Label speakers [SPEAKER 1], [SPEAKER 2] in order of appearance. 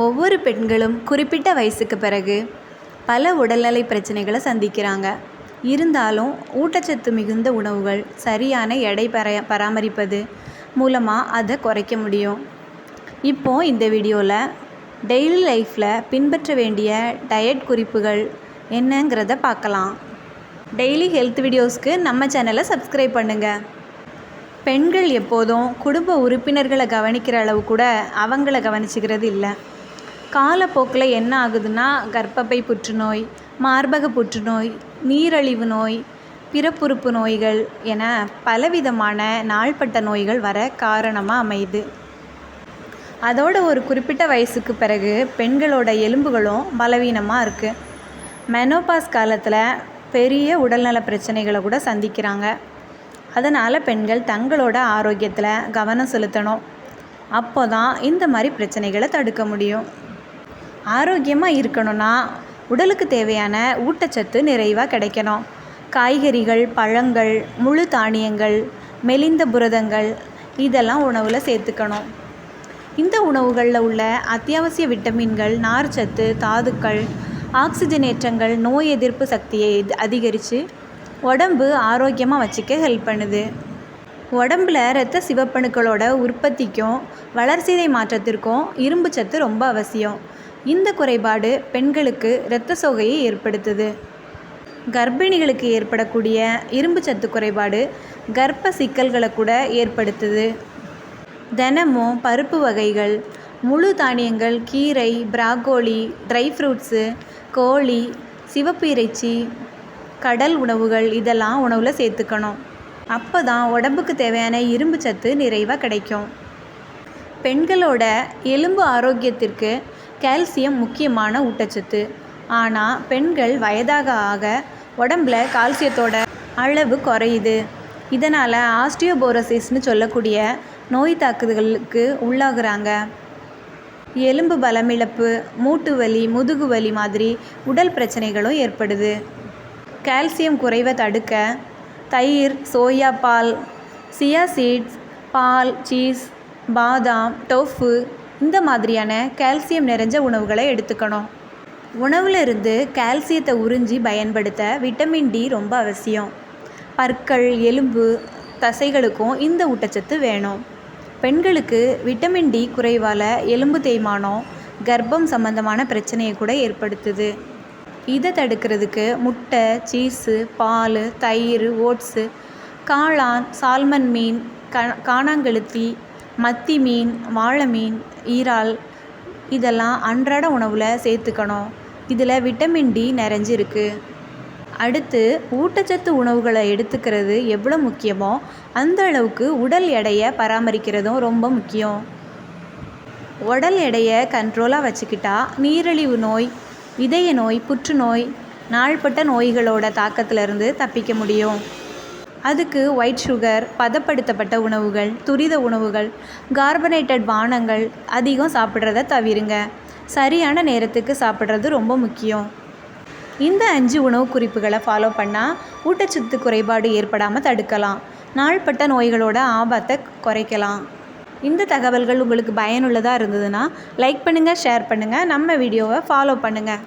[SPEAKER 1] ஒவ்வொரு பெண்களும் குறிப்பிட்ட வயசுக்கு பிறகு பல உடல்நலை பிரச்சனைகளை சந்திக்கிறாங்க. இருந்தாலும் ஊட்டச்சத்து மிகுந்த உணவுகள், சரியான எடை பராமரிப்பது மூலமாக அதை குறைக்க முடியும். இப்போது இந்த வீடியோவில் டெய்லி லைஃப்பில் பின்பற்ற வேண்டிய டயட் குறிப்புகள் என்னங்கிறத பார்க்கலாம். டெய்லி ஹெல்த் வீடியோஸ்க்கு நம்ம சேனலை சப்ஸ்கிரைப் பண்ணுங்கள். பெண்கள் எப்போதும் குடும்ப உறுப்பினர்களை கவனிக்கிற அளவு கூட அவங்கள கவனிச்சிக்கிறது இல்லை. காலப்போக்கில் என்ன ஆகுதுன்னா, கர்ப்பப்பை புற்றுநோய், மார்பக புற்றுநோய், நீரழிவு நோய், பிறப்புறுப்பு நோய்கள் என பலவிதமான நாள்பட்ட நோய்கள் வர காரணமாக அமையுது. அதோட ஒரு குறிப்பிட்ட வயசுக்கு பிறகு பெண்களோட எலும்புகளும் பலவீனமாக இருக்குது. மெனோபாஸ் காலத்தில் பெரிய உடல்நல பிரச்சனைகளை கூட சந்திக்கிறாங்க. அதனால் பெண்கள் தங்களோட ஆரோக்கியத்தில் கவனம் செலுத்தணும். அப்போ தான் இந்த மாதிரி பிரச்சனைகளை தடுக்க முடியும். ஆரோக்கியமாக இருக்கணும்னா உடலுக்கு தேவையான ஊட்டச்சத்து நிறைவாக கிடைக்கணும். காய்கறிகள், பழங்கள், முழு தானியங்கள், மெலிந்த புரதங்கள் இதெல்லாம் உணவில் சேர்த்துக்கணும். இந்த உணவுகளில் உள்ள அத்தியாவசிய விட்டமின்கள், நார்ச்சத்து, தாதுக்கள், ஆக்சிஜனேற்றங்கள் நோய் எதிர்ப்பு சக்தியை அதிகரித்து உடம்பு ஆரோக்கியமாக வச்சுக்க ஹெல்ப் பண்ணுது. உடம்பில் இரத்த சிவப்பணுக்களோட உற்பத்திக்கும் வளர்சிதை மாற்றத்திற்கும் இரும்பு சத்து ரொம்ப அவசியம். இந்த குறைபாடு பெண்களுக்கு இரத்த சோகையை ஏற்படுத்துது. கர்ப்பிணிகளுக்கு ஏற்படக்கூடிய இரும்பு சத்து குறைபாடு கர்ப்ப சிக்கல்களை கூட ஏற்படுத்துது. தினமும் பருப்பு வகைகள், முழு தானியங்கள், கீரை, பிராக்கோலி, ட்ரை ஃப்ரூட்ஸு, கோழி, சிவப்பு இறைச்சி, கடல் உணவுகள் இதெல்லாம் உணவில் சேர்த்துக்கணும். அப்போ தான் உடம்புக்கு தேவையான இரும்பு சத்து நிறைவாக கிடைக்கும். பெண்களோட எலும்பு ஆரோக்கியத்திற்கு கால்சியம் முக்கியமான ஊட்டச்சத்து. ஆனால் பெண்கள் வயதாக ஆக உடம்புல கால்சியத்தோட அளவு குறையுது. இதனால் ஆஸ்டியோபோரோசிஸ்னு சொல்லக்கூடிய நோய் தாக்குதலுக்கு உள்ளாகிறாங்க. எலும்பு பலமிழப்பு, மூட்டு வலி, முதுகு வலி மாதிரி உடல் பிரச்சனைகளும் ஏற்படுது. கால்சியம் குறைவை தடுக்க தயிர், சோயா பால், சியா சீட்ஸ், பால், சீஸ், பாதாம், டோஃபு இந்த மாதிரியான கால்சியம் நிறைஞ்ச உணவுகளை எடுத்துக்கணும். உணவில் இருந்து கால்சியத்தை உறிஞ்சி பயன்படுத்த விட்டமின் டி ரொம்ப அவசியம். பற்கள், எலும்பு, தசைகளுக்கும் இந்த ஊட்டச்சத்து வேணும். பெண்களுக்கு விட்டமின் டி குறைவால் எலும்பு தேய்மானம், கர்ப்பம் சம்பந்தமான பிரச்சனையை கூட ஏற்படுத்துது. இதை தடுக்கிறதுக்கு முட்டை, சீஸு, பால், தயிர், ஓட்ஸு, காளான், சால்மன் மீன், காணாங்கெளுத்தி, மத்தி மீன், வாழை மீன், ஈரால் இதெல்லாம் அன்றாட உணவில் சேர்த்துக்கணும். இதில் விட்டமின் டி நிறைஞ்சிருக்கு. அடுத்து ஊட்டச்சத்து உணவுகளை எடுத்துக்கிறது எவ்வளோ முக்கியமோ அந்த அளவுக்கு உடல் எடையை பராமரிக்கிறதும் ரொம்ப முக்கியம். உடல் எடையை கண்ட்ரோலாக வச்சுக்கிட்டா நீரிழிவு நோய், இதய நோய், புற்றுநோய், நாள்பட்ட நோய்களோட தாக்கத்திலிருந்து தப்பிக்க முடியும். அதுக்கு ஒயிட் சுகர், பதப்படுத்தப்பட்ட உணவுகள், துரித உணவுகள், கார்பனேட்டட் பானங்கள் அதிகம் சாப்பிட்றத தவிருங்க. சரியான நேரத்துக்கு சாப்பிட்றது ரொம்ப முக்கியம். இந்த 5 உணவு குறிப்புகளை ஃபாலோ பண்ணால் ஊட்டச்சத்து குறைபாடு ஏற்படாமல் தடுக்கலாம். நாள்பட்ட நோய்களோட ஆபத்தை குறைக்கலாம். இந்த தகவல்கள் உங்களுக்கு பயனுள்ளதாக இருந்ததுன்னா லைக் பண்ணுங்கள், ஷேர் பண்ணுங்கள், நம்ம வீடியோவை ஃபாலோ பண்ணுங்கள்.